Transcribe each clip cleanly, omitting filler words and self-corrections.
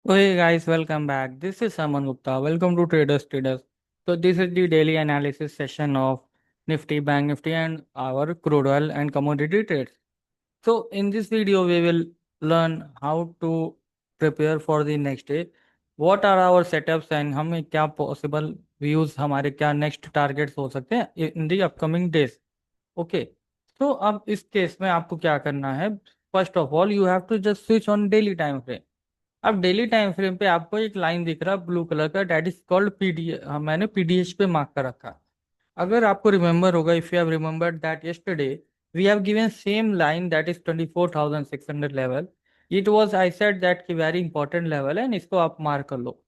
Hey guys, welcome back. This is Saman Gupta. Welcome to Traders. So this is the daily analysis session of Nifty, Bank Nifty, and our crude oil and commodity trades. So in this video, we will learn how to prepare for the next day. What are our setups and हमें क्या possible views हमारे क्या next targets हो सकते हैं in the upcoming days. Okay, तो अब इस केस में आपको क्या करना है? First of all you have to just switch on daily time frame. अब डेली टाइम फ्रेम पे आपको एक लाइन दिख रहा है ब्लू कलर का, डेट इज कॉल्ड पीडी, मैंने पीडीएच पे मार्क कर रखा। अगर आपको रिमेंबर होगा, if you have remembered that yesterday we have given same line that is 24,600 level. It was I said that की वेरी इंपॉर्टेंट लेवल है एंड इसको आप मार्क कर लो।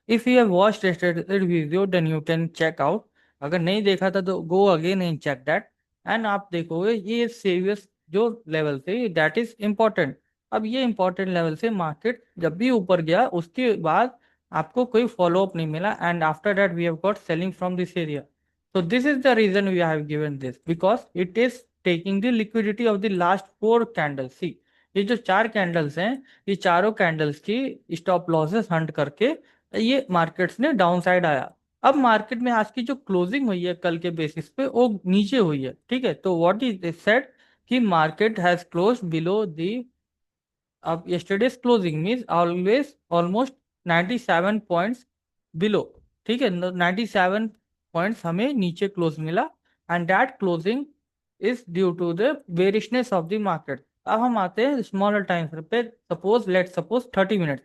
If you have watched yesterday video then you can check out. अगर नहीं देखा था तो go again and check that, and आप देखोगे ये सीरियस जो लेवल थे दैट इज इम्पोर्टेंट। अब ये इंपॉर्टेंट लेवल से मार्केट जब भी ऊपर गया उसके बाद आपको कोई फॉलो अप नहीं मिला, and after that we have got selling from this area. So this is the reason we have given this because it is taking the liquidity of the last four candles. See, ये जो चार candles हैं, ये चारों candles की stop losses Hunt करके ये markets ने डाउन साइड आया। अब मार्केट में आज की जो क्लोजिंग हुई है कल के बेसिस पे वो नीचे हुई है, ठीक है। तो व्हाट इज सेड कि market has close below the, अब yesterday's closing means always almost 97 points below, ठीक है। 97 पॉइंट्स हमें नीचे क्लोज मिला, and that closing is due to the bearishness of the market. अब हम आते हैं स्मॉलर टाइम पे, सपोज लेट सपोज 30 मिनट।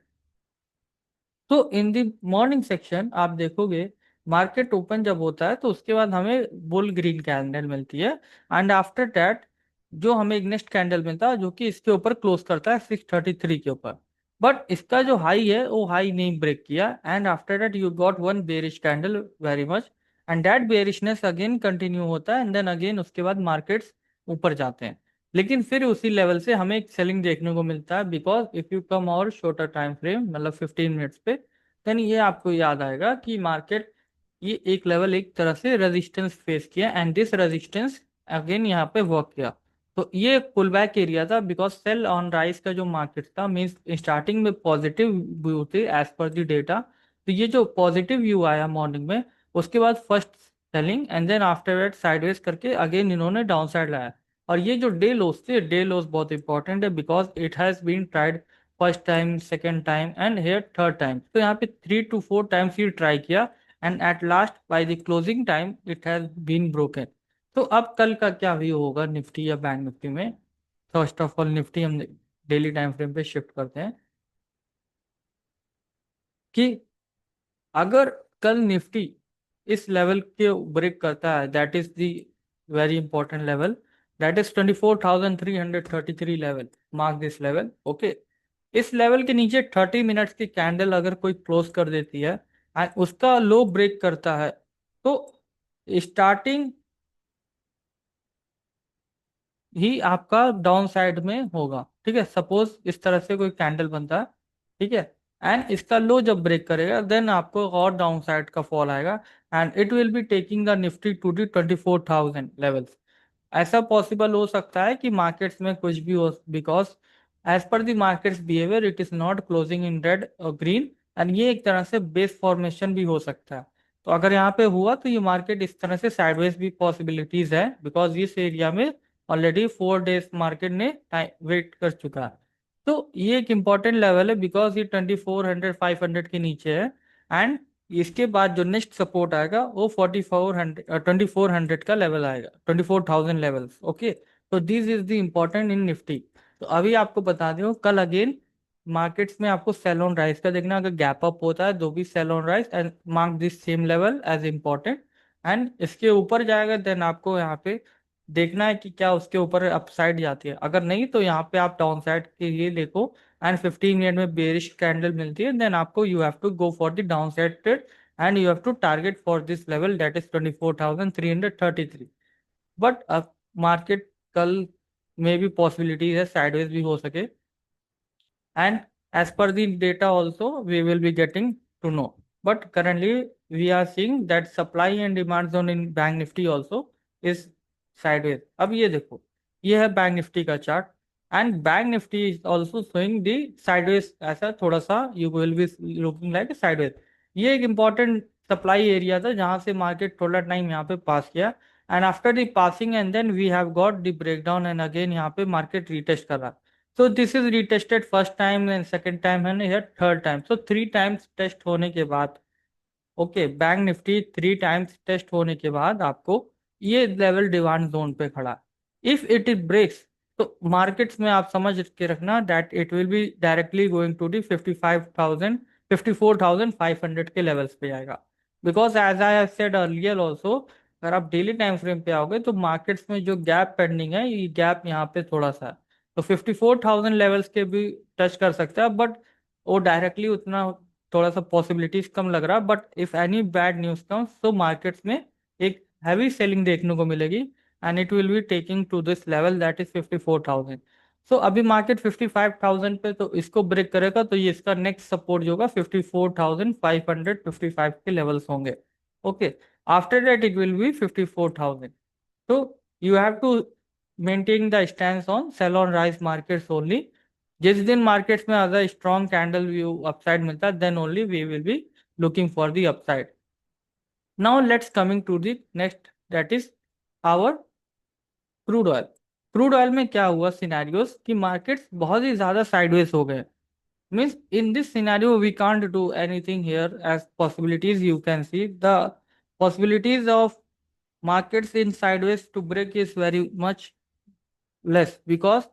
तो इन द मॉर्निंग सेक्शन आप देखोगे मार्केट ओपन जब होता है तो उसके बाद हमें बुल ग्रीन कैंडल मिलती है, एंड आफ्टर दैट जो हमें एक नेक्स्ट कैंडल मिलता है जो कि इसके ऊपर क्लोज करता है 633 के ऊपर। बट इसका जो हाई है वो हाई नहीं ब्रेक किया, and after that you got one bearish candle very much, and that bearishness again continue होता है, एंड देन अगेन उसके बाद मार्केट्स ऊपर जाते हैं। लेकिन फिर उसी लेवल से हमें एक सेलिंग देखने को मिलता है, बिकॉज इफ यू कम और शॉर्टर टाइम फ्रेम मतलब 15 मिनट्स पे, देन ये आपको याद आएगा कि मार्केट ये एक लेवल एक तरह से रेजिस्टेंस फेस किया, एंड दिस रेजिस्टेंस अगेन यहाँ पे वर्क किया। तो ये पुल बैक एरिया था, बिकॉज सेल ऑन राइज का जो मार्केट था मीन्स स्टार्टिंग में पॉजिटिव व्यू थे एज पर द डेटा। तो ये जो पॉजिटिव व्यू आया मॉर्निंग में, उसके बाद first selling and then after that sideways करके अगेन इन्होंने डाउन साइड लाया। और ये जो डे लोस थे, डे लोस बहुत इंपॉर्टेंट है because it has been tried first time, second time and here third time. तो यहाँ पे 3 to 4 टाइम्स ये ट्राई किया, and at last by the closing time it has been broken. तो अब कल का क्या व्यू होगा निफ्टी या बैंक निफ्टी में? फर्स्ट ऑफ ऑल निफ्टी हम डेली टाइम फ्रेम पे शिफ्ट करते हैं कि अगर कल निफ्टी इस लेवल के ब्रेक करता है, that is the very important level, that is 24,333 level. Mark this level, okay. इस लेवल के नीचे 30 मिनट्स की कैंडल अगर कोई क्लोज कर देती है एंड उसका लो ब्रेक करता है, तो स्टार्टिंग ही आपका डाउन साइड में होगा, ठीक है। सपोज इस तरह से कोई कैंडल बनता है, ठीक है, एंड इसका लो जब ब्रेक करेगा देन आपको और डाउन साइड का फॉल आएगा, and it will be taking the Nifty to the 24,000 levels. ऐसा पॉसिबल हो सकता है कि मार्केट्स में कुछ भी हो, because as per the markets behaviour it is not closing in red और ग्रीन, एंड ये एक तरह से बेस फॉर्मेशन भी हो सकता है। तो अगर यहाँ पे हुआ तो ये मार्केट इस तरह से साइडवेज भी पॉसिबिलिटीज है, बिकॉज इस एरिया में ऑलरेडी 4 डेज मार्केट ने टाइम वेट कर चुका है। तो ये एक इंपॉर्टेंट लेवल है बिकॉज ये 2400 500 के नीचे है, एंड इसके बाद जो नेक्स्ट सपोर्ट आएगा वो 4400 2400 का लेवल आएगा, 24,000 लेवल, ओके। तो this is the important in Nifty. तो अभी आपको बता दूं कल अगेन मार्केट्स में आपको सेल ऑन राइज का देखना, अगर गैप अप होता है तो भी sell on rise and mark this same level as important, and इसके ऊपर जाएगा देन आपको यहाँ पे देखना है कि क्या उसके ऊपर अपसाइड जाती है। अगर नहीं तो यहाँ पे आप डाउन साइड के लिए देखो, एंड 15 मिनट में बेरिश कैंडल मिलती है देन आपको you have to go for the down side trade, and you have to target for this level that is 24,333। But अब मार्केट कल में भी पॉसिबिलिटी है साइडवेज भी हो सके, and as per the data also we will be getting to know, but currently we are seeing that supply and demand zone in bank nifty also is sideways। अब ये देखो, ये है बैंक निफ्टी का chart, and bank Nifty is also showing the sideways, ऐसा थोड़ा सा you will be looking like sideways. ये एक इंपॉर्टेंट सप्लाई एरिया था जहां से मार्केट थोड़ा टाइम यहाँ पे पास किया, and after the passing and then we have got the breakdown and again यहाँ पे मार्केट रीटेस्ट कर रहा। So this is retested first time and second time and here third time, so three times test होने के बाद, okay, bank Nifty three times test होने के बाद आपको ये लेवल डिमांड जोन पे खड़ा। इफ इट इज ब्रेक्स, तो मार्केट्स में आप समझ के रखना that it will be directly going to the 55,000 54,500 के लेवल्स पे जाएगा। Because as I have said earlier also, अगर आप डेली टाइम फ्रेम पे आओगे तो मार्केट्स में जो गैप पेंडिंग है, ये गैप यहाँ पे थोड़ा सा है, तो 54,000 लेवल्स के भी टच कर सकता है, बट वो डायरेक्टली उतना थोड़ा सा पॉसिबिलिटीज कम लग रहा। But if any bad news comes तो मार्केट्स में एक हैवी सेलिंग देखने को मिलेगी, and it will be taking to this level that is 54,000। So अभी मार्केट 55,000 पे, तो इसको ब्रेक करेगा तो ये इसका नेक्स्ट सपोर्ट जो होगा 54,555 के लेवल्स होंगे। Okay, after that it will be 54,000। तो you have to maintain the stand on sell on rise markets only. जिस दिन मार्केट्स में अगर स्ट्रॉन्ग कैंडल व्यू अपसाइड मिलता है, then only we will be looking for the upside. Now let's coming to the next, that is our crude oil. Crude oil में क्या हुआ scenarios कि मार्केट्स बहुत ही ज्यादा साइडवेज हो गए। Means in this scenario we can't do anything here as possibilities, you can see the possibilities of markets in sideways to break is very much less, because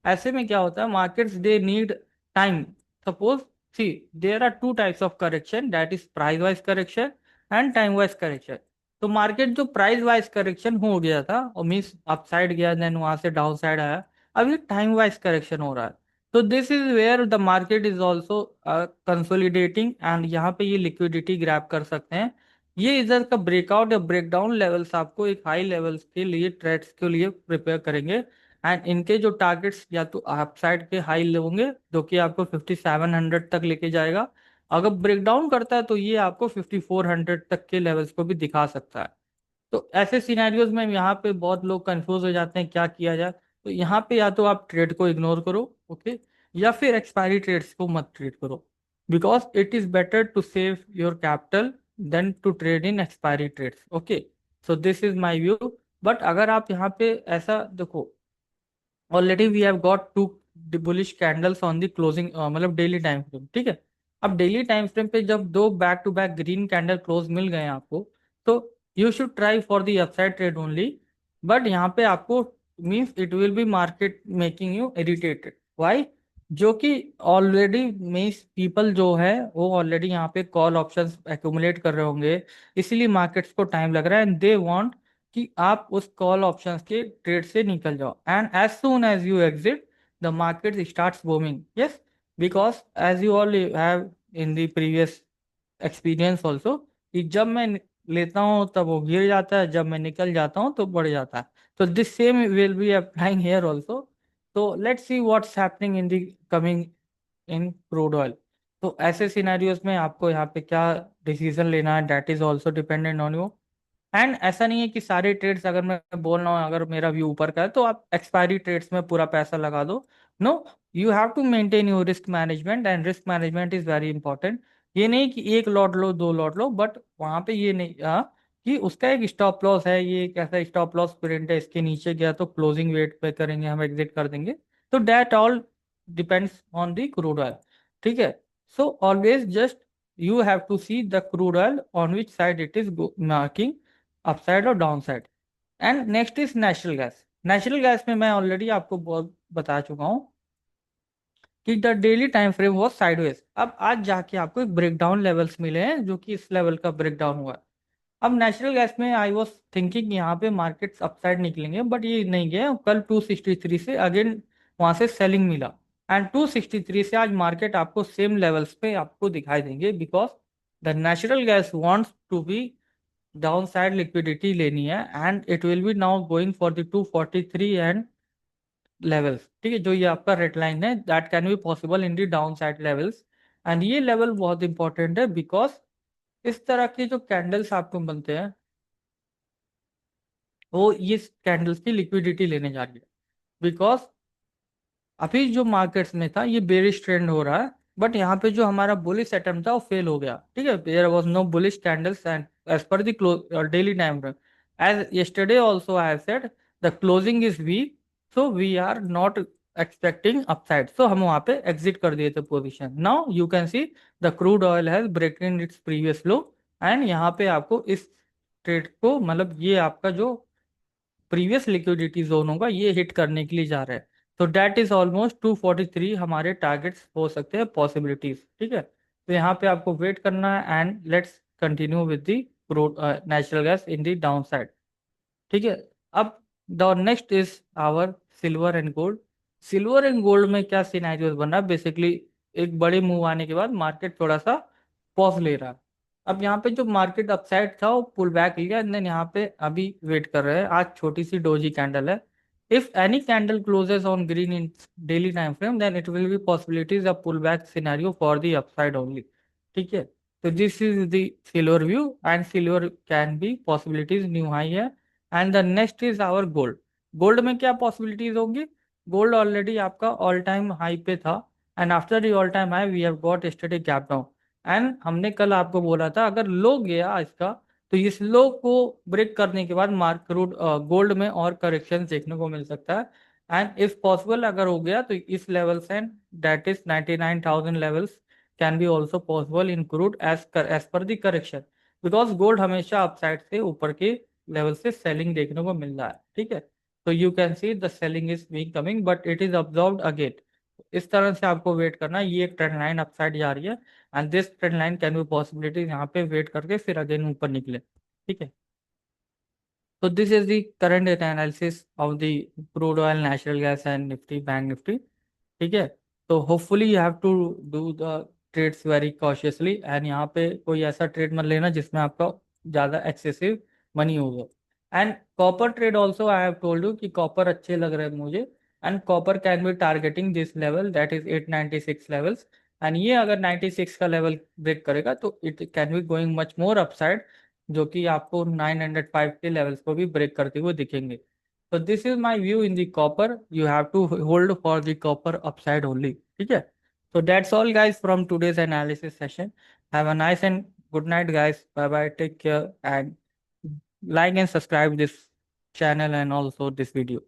ऐसे में क्या होता है, markets they need time. Suppose see there are two types of correction, that is price wise correction and time wise correction. तो market जो price wise correction हो गया था और मीन्स अपसाइड गया देन वहां से डाउन साइड आया, अब ये टाइम वाइज करेक्शन हो रहा है। तो this is where the market is also consolidating, and यहाँ पे ये लिक्विडिटी ग्रैब कर सकते हैं। ये इधर का ब्रेकआउट या ब्रेकडाउन लेवल्स आपको एक हाई लेवल्स के लिए ट्रेड्स के लिए प्रिपेयर करेंगे, एंड इनके जो टारगेट्स या तो अपसाइड के हाई होंगे जो कि आपको 5700 तक लेके जाएगा। अगर ब्रेकडाउन करता है तो ये आपको 5400 तक के लेवल्स को भी दिखा सकता है। तो ऐसे सिनेरियोज में यहाँ पे बहुत लोग कंफ्यूज हो जाते हैं क्या किया जाए। तो यहाँ पे या तो आप ट्रेड को इग्नोर करो, ओके, या फिर एक्सपायरी ट्रेड्स को मत ट्रेड करो, because it is better to save your capital then to trade in expiry trades. Okay, so this is my view. But अगर आप यहाँ पे ऐसा देखो, already we have got two bullish candles on the closing, मतलब daily time frame, ठीक है। अब डेली टाइम फ्रेम पे जब दो back to back green candle close मिल गए आपको, तो you should try for the upside trade only. But यहाँ पे आपको means it will be market making you irritated, why, जो कि ऑलरेडी मीन्स पीपल जो है वो ऑलरेडी यहाँ पे कॉल ऑप्शंस एक्यूमुलेट कर रहे होंगे, इसीलिए मार्केट्स को टाइम लग रहा है, एंड दे वांट कि आप उस कॉल ऑप्शंस के ट्रेड से निकल जाओ, and as soon as you exit the market starts booming. Yes, because as you all have in the previous experience also, कि जब मैं लेता हूँ तब वो गिर जाता है, जब मैं निकल जाता हूँ तो बढ़ जाता है। तो this same will be applying here also. तो let's see what's happening in the coming in crude oil. तो ऐसे सिनेरियोज में आपको यहाँ पे क्या डिसीजन लेना है, that is also dependent on you. And ऐसा नहीं है कि सारे ट्रेड्स, अगर मैं बोल रहा हूँ अगर मेरा व्यू ऊपर का है तो आप एक्सपायरी ट्रेड्स में पूरा पैसा लगा दो। No, you have to maintain your risk management, and risk management is very important. ये नहीं कि एक लॉट लो दो लॉट लो, बट वहां पे ये नहीं कि उसका एक स्टॉप लॉस है, ये एक ऐसा स्टॉप लॉस प्रिंट है, इसके नीचे गया तो क्लोजिंग वेट पे करेंगे, हम एग्जिट कर देंगे। तो that all depends on the crude oil, ठीक है। So always just you have to see the crude oil on which side it is marking upside और down side. And next is natural gas. Natural gas में मैं already आपको बहुत बता चुका हूँ कि the daily time frame was sideways. अब आज जाके आपको एक ब्रेकडाउन लेवल्स मिले हैं जो कि इस लेवल का ब्रेकडाउन हुआ है। अब नेचुरल गैस में आई वॉज थिंकिंग यहाँ पे मार्केट्स अपसाइड निकलेंगे, बट ये नहीं गए। कल 263 से अगेन वहां से सेलिंग मिला, एंड 263 से आज मार्केट आपको सेम लेवल्स पे आपको दिखाई देंगे, because the natural gas wants to be down side liquidity लेनी है, and it will be now going for the 243 and levels, ठीक है, जो ये आपका रेड लाइन है, that can be possible in the down side levels. And ये level बहुत इंपॉर्टेंट है, बिकॉज इस तरह के जो कैंडल्स आपको बनते हैं वो ये कैंडल्स की लिक्विडिटी लेने जा रही है, बिकॉज अभी जो मार्केट्स में था ये बेरिश ट्रेंड हो रहा है, बट यहाँ पे जो हमारा बुलिश अटेम्प्ट था वो फेल हो गया। ठीक है, there was no bullish candles and as per the daily time frame, as yesterday also I have said the closing is weak, so we are not expecting upside, सो हम वहाँ पे एग्जिट कर दिए थे position. Now you can see the crude oil has broken its previous low, and यहाँ पे आपको इस ट्रेड को, मतलब ये आपका जो प्रीवियस लिक्विडिटी जोन होगा ये हिट करने के लिए जा रहा है। तो डेट इज ऑलमोस्ट 243 हमारे टारगेट्स हो सकते हैं, पॉसिबिलिटीज। ठीक है, तो यहाँ पे आपको वेट करना है and let's continue with the natural gas in the down side. ठीक है, अब the next is our silver and gold. Silver and gold में क्या सिनेरियोस बन रहा है, बेसिकली एक बड़े मूव आने के बाद मार्केट थोड़ा सा पॉज ले रहा है। अब यहाँ पे जो मार्केट अपसाइड था वो पुल बैक लिया, एंड देन यहाँ पे अभी वेट कर रहे हैं। आज छोटी सी डोजी कैंडल है। If any candle closes on green in daily time frame then it will be possibilities of pull back scenario for the upside only. ठीक है, तो this is the silver view, and silver can be possibilities new high है। And the next is our gold. Gold में क्या possibilities होंगी, gold already आपका all time high पे था, and after the all time high we have got study gap down. And हमने कल आपको बोला था अगर लो गया इसका, तो इस लो को ब्रेक करने के बाद मार्केट गोल्ड में और करेक्शन देखने को मिल सकता है। एंड इफ पॉसिबल अगर हो गया तो इस लेवल से, that is 99,000 levels can be also possible in crude as per the correction, because gold हमेशा अपसाइड से ऊपर के लेवल से सेलिंग देखने को मिल रहा है। ठीक है, तो you can see the selling is being coming but it is observed again. इस तरह से आपको वेट करना है, ये एक ट्रेंड लाइन अपसाइड जा रही है, and this trend line can be possibility यहाँ पे वेट करके फिर अगेन ऊपर निकले। ठीक है, तो this is the current analysis of the crude oil, natural gas and Nifty bank Nifty. ठीक है, तो hopefully you have to do the trades very cautiously, and यहाँ पे कोई ऐसा ट्रेड मत लेना जिसमें आपका ज़्यादा एक्सेसिव मनी होगा। And copper trade also I have told you कि कॉपर अच्छे लग रहे हैं मुझे, and copper can be targeting this level that is 896 levels, and ये अगर 96 का लेवल ब्रेक करेगा तो it can be going much more upside, जो कि आपको 905 के लेवल्स को भी ब्रेक करते हुए दिखेंगे। So this is my view in the copper. You have to hold for the copper upside only. ठीक है? So that's all guys from today's analysis session. Have a nice and good night guys. Bye bye. Take care and like and subscribe this channel and also this video.